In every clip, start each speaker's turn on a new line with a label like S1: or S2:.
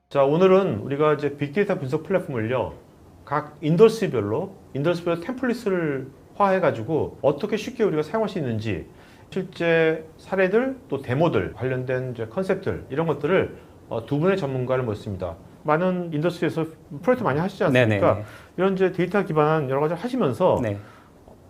S1: 자, 오늘은 우리가 이제 빅데이터 분석 플랫폼을요, 각 인더스트리별로 템플릿을 화해가지고 어떻게 쉽게 우리가 사용할 수 있는지, 실제 사례들 또 데모들 관련된 이제 컨셉들 이런 것들을 두 분의 전문가를 모셨습니다. 많은 인더스트리에서 프로젝트 많이 하시지 않습니까?
S2: 네네.
S1: 이런 이제 데이터 기반한 여러 가지 하시면서
S2: 네.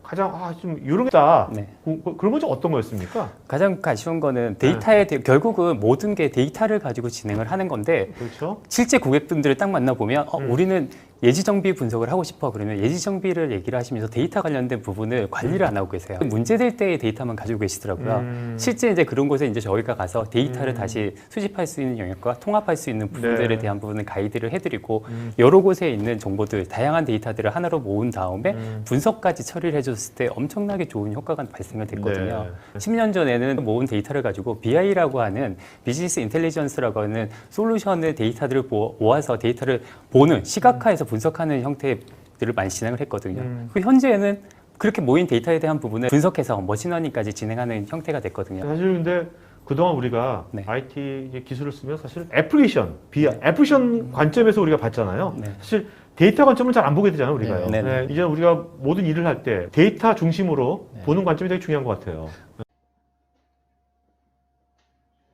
S1: 가장 좀 유용했다.
S2: 네.
S1: 그런 건 좀 어떤 거였습니까?
S2: 가장 아쉬운 거는 데이터에 대해 결국은 모든 게 데이터를 가지고 진행을 하는 건데
S1: 그렇죠.
S2: 실제 고객분들을 딱 만나보면 우리는 예지정비 분석을 하고 싶어 그러면 예지정비를 얘기를 하시면서 데이터 관련된 부분을 관리를 안 하고 계세요. 문제될 때의 데이터만 가지고 계시더라고요. 실제 이제 그런 곳에 이제 저희가 가서 데이터를 다시 수집할 수 있는 영역과 통합할 수 있는 부분들에
S1: 네.
S2: 대한 부분을 가이드를 해드리고 여러 곳에 있는 정보들, 다양한 데이터들을 하나로 모은 다음에 분석까지 처리를 해줬을 때 엄청나게 좋은 효과가 발생을 됐거든요.
S1: 네.
S2: 10년 전에는 모은 데이터를 가지고 BI라고 하는 비즈니스 인텔리전스라고 하는 솔루션의 데이터들을 모아서 데이터를 보는 시각화해서 분석하는 형태들을 많이 진행을 했거든요. 그 현재는 그렇게 모인 데이터에 대한 부분을 분석해서 머신러닝까지 진행하는 형태가 됐거든요.
S1: 사실 근데 그동안 우리가
S2: 네.
S1: IT 기술을 쓰면 사실 애플리케이션 관점에서 우리가 봤잖아요.
S2: 네.
S1: 사실 데이터 관점을 잘 안 보게 되잖아요, 우리가요.
S2: 네. 네.
S1: 이제 우리가 모든 일을 할 때 데이터 중심으로 보는 관점이 되게 중요한 것 같아요.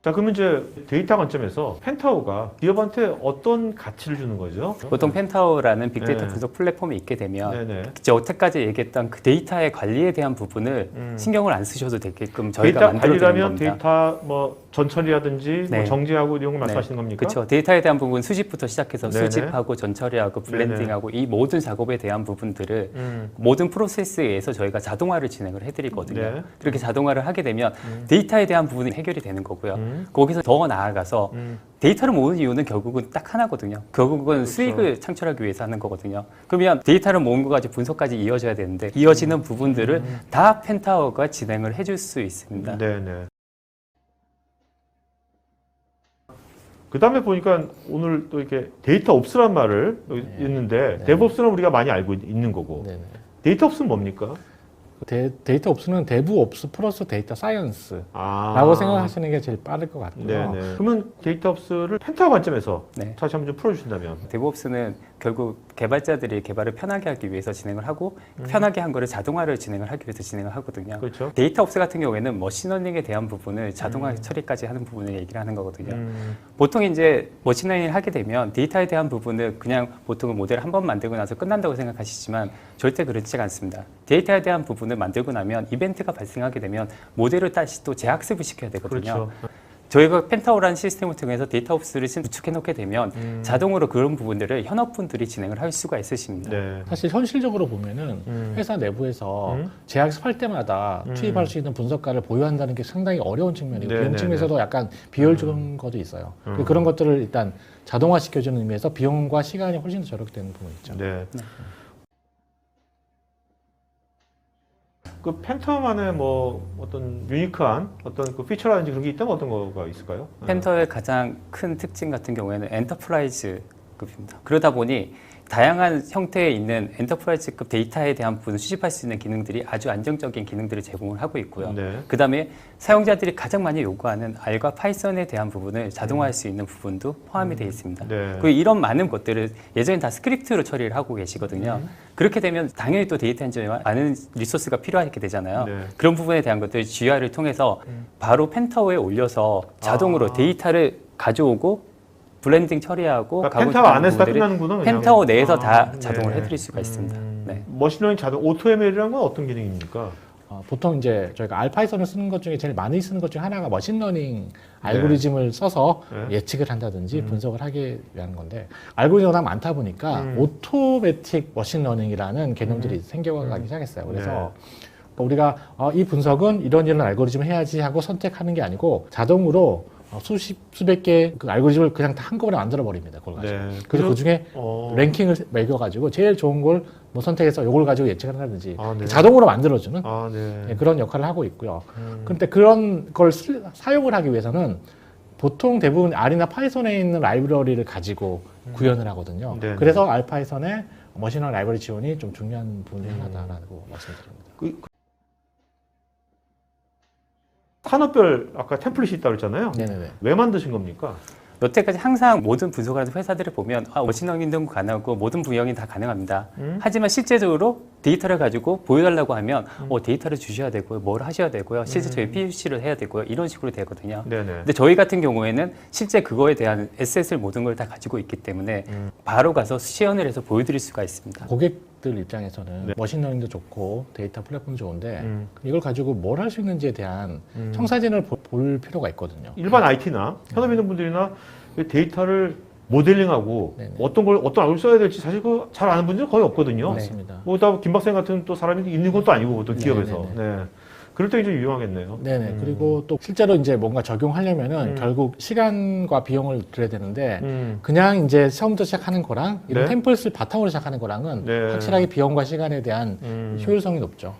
S1: 자, 그러면 이제 데이터 관점에서 펜타워가 기업한테 어떤 가치를 주는 거죠?
S2: 보통 펜타워라는 빅데이터
S1: 네.
S2: 분석 플랫폼이 있게 되면
S1: 네네.
S2: 이제 여태까지 얘기했던 그 데이터의 관리에 대한 부분을 신경을 안 쓰셔도 되게끔 저희가
S1: 데이터
S2: 만들어드리는
S1: 관리라면
S2: 겁니다.
S1: 데이터 뭐 전처리라든지 뭐
S2: 네.
S1: 정제하고 이런 걸 말씀하시는 겁니까?
S2: 그렇죠. 데이터에 대한 부분 수집부터 시작해서
S1: 네네.
S2: 수집하고 전처리하고 블렌딩하고 이 모든 작업에 대한 부분들을
S1: 음.
S2: 모든 프로세스에 의해서 저희가 자동화를 진행을 해드리거든요.
S1: 네.
S2: 그렇게 자동화를 하게 되면 데이터에 대한 부분이 해결이 되는 거고요. 거기서 더 나아가서 데이터를 모으는 이유는 결국은 딱 하나거든요. 결국은
S1: 그렇죠.
S2: 수익을 창출하기 위해서 하는 거거든요. 그러면 데이터를 모은 거 가지고 분석까지 이어져야 되는데 이어지는 부분들을 다 펜타워가 진행을 해줄 수 있습니다.
S1: 네네. 그 다음에 보니까 오늘 또 이렇게 데이터 옵스란 말을 있는데 데브옵스는 우리가 많이 알고 있는 거고
S3: 네네.
S1: 데이터 옵스는 뭡니까?
S3: 데이터 옵스는 데브 옵스 플러스 데이터 사이언스라고
S1: 아.
S3: 생각하시는 게 제일 빠를 것 같고요.
S1: 네네. 그러면 데이터 옵스를 펜타워 관점에서
S2: 네.
S1: 다시 한번 좀 풀어주신다면.
S2: 데브옵스는 결국 개발자들이 개발을 편하게 하기 위해서 진행을 하고 편하게 한 거를 자동화를 진행을 하기 위해서 진행을 하거든요.
S1: 그렇죠.
S2: 데이터옵스 같은 경우에는 머신러닝에 대한 부분을 자동화 처리까지 하는 부분을 얘기를 하는 거거든요.
S1: 음.
S2: 보통 이제 머신러닝을 하게 되면 데이터에 대한 부분을 그냥 보통은 모델을 한 번 만들고 나서 끝난다고 생각하시지만 절대 그렇지가 않습니다. 데이터에 대한 부분을 만들고 나면 이벤트가 발생하게 되면 모델을 다시 또 재학습을 시켜야 되거든요.
S1: 그렇죠.
S2: 저희가 펜타워라는 시스템을 통해서 데이터옵스를 구축해 놓게 되면 자동으로 그런 부분들을 현업분들이 진행을 할 수가 있으십니다.
S1: 네.
S3: 사실 현실적으로 보면은 회사 내부에서 재학습할 때마다 투입할 수 있는 분석가를 보유한다는 게 상당히 어려운 측면이고
S1: 네네네.
S3: 비용 측면에서도 약간 비효율적인 것도 있어요. 그런 것들을 일단 자동화시켜주는 의미에서 비용과 시간이 훨씬 더 절약되는 부분이 있죠.
S1: 네. 그 펜타워만의 뭐 어떤 유니크한 어떤 그 피처라든지 그런 게 있다면 어떤 거가 있을까요?
S2: 펜타워의 가장 큰 특징 같은 경우에는 엔터프라이즈급입니다. 그러다 보니 다양한 형태에 있는 엔터프라이즈급 데이터에 대한 부분을 수집할 수 있는 기능들이 아주 안정적인 기능들을 제공을 하고 있고요.
S1: 네.
S2: 그 다음에 사용자들이 가장 많이 요구하는 R과 파이썬에 대한 부분을 자동화할 수 있는 부분도 포함이 되어 있습니다.
S1: 네.
S2: 그리고 이런 많은 것들을 예전에 다 스크립트로 처리를 하고 계시거든요. 그렇게 되면 당연히 또 데이터 엔지니어에 많은 리소스가 필요하게 되잖아요.
S1: 네.
S2: 그런 부분에 대한 것들 GUI를 통해서 바로 펜타워에 올려서 자동으로 데이터를 가져오고 블렌딩 처리하고
S1: 그러니까 펜타워 안에서 다
S2: 부분들을
S1: 끝나는구나. 그냥.
S2: 펜타워 내에서 다
S1: 네.
S2: 자동으로 해드릴 수가 있습니다. 네.
S1: 머신러닝 자동 오토ML이라는 건 어떤 기능입니까?
S3: 보통 이제 저희가 알파이썬을 쓰는 것 중에 제일 많이 쓰는 것 중에 하나가 머신러닝 알고리즘을 써서
S1: 네.
S3: 예측을 한다든지 분석을 하기 위한 건데 알고리즘이 워낙 많다 보니까 오토매틱 머신러닝이라는 개념들이 생겨가기 시작했어요. 그래서 우리가 이 분석은 이런 알고리즘을 해야지 하고 선택하는 게 아니고 자동으로 수백 개의 그 알고리즘을 그냥 다 한꺼번에 만들어 버립니다. 그걸 가지고.
S1: 네.
S3: 그래서 그 중에 랭킹을 매겨가지고 제일 좋은 걸 뭐 선택해서 이걸 가지고 예측을 한다든지
S1: 네.
S3: 자동으로 만들어주는
S1: 네.
S3: 그런 역할을 하고 있고요. 그런데 그런 걸 사용을 하기 위해서는 보통 대부분 R이나 파이썬에 있는 라이브러리를 가지고 구현을 하거든요.
S1: 네네.
S3: 그래서 알파이썬의 머신러닝 라이브러리 지원이 좀 중요한 부분 중 하나라고 말씀드립니다.
S1: 산업별 아까 템플릿이 있다고 했잖아요.
S3: 네네네.
S1: 왜 만드신 겁니까?
S2: 여태까지 항상 모든 분석하는 회사들을 보면 머신러닝도 가능하고 모든 분야이 다 가능합니다. 하지만 실제적으로 데이터를 가지고 보여달라고 하면 데이터를 주셔야 되고요. 뭘 하셔야 되고요. 실제 저희 PUC를 해야 되고요. 이런 식으로 되거든요.
S1: 네네.
S2: 근데 저희 같은 경우에는 실제 그거에 대한 에셋을 모든 걸 다 가지고 있기 때문에 바로 가서 시연을 해서 보여드릴 수가 있습니다.
S3: 고객들 입장에서는
S1: 네.
S3: 머신러닝도 좋고 데이터 플랫폼도 좋은데 이걸 가지고 뭘 할 수 있는지에 대한 청사진을 볼 필요가 있거든요.
S1: 일반 IT나 현업 있는 분들이나 이 데이터를 모델링하고
S3: 네네.
S1: 어떤 알고리즘을 써야 될지 사실 그 잘 아는 분들은 거의 없거든요.
S3: 맞습니다.
S1: 뭐다 김 박사님 같은 또 사람이 있는 것도 아니고 어떤 기업에서.
S3: 네네네.
S1: 네. 그럴 때 이제 유용하겠네요.
S3: 네네. 그리고 또 실제로 이제 뭔가 적용하려면은 결국 시간과 비용을 들여야 되는데 그냥 이제 처음부터 시작하는 거랑 이런
S1: 네.
S3: 템플릿을 바탕으로 시작하는 거랑은
S1: 네.
S3: 확실하게 비용과 시간에 대한 효율성이 높죠.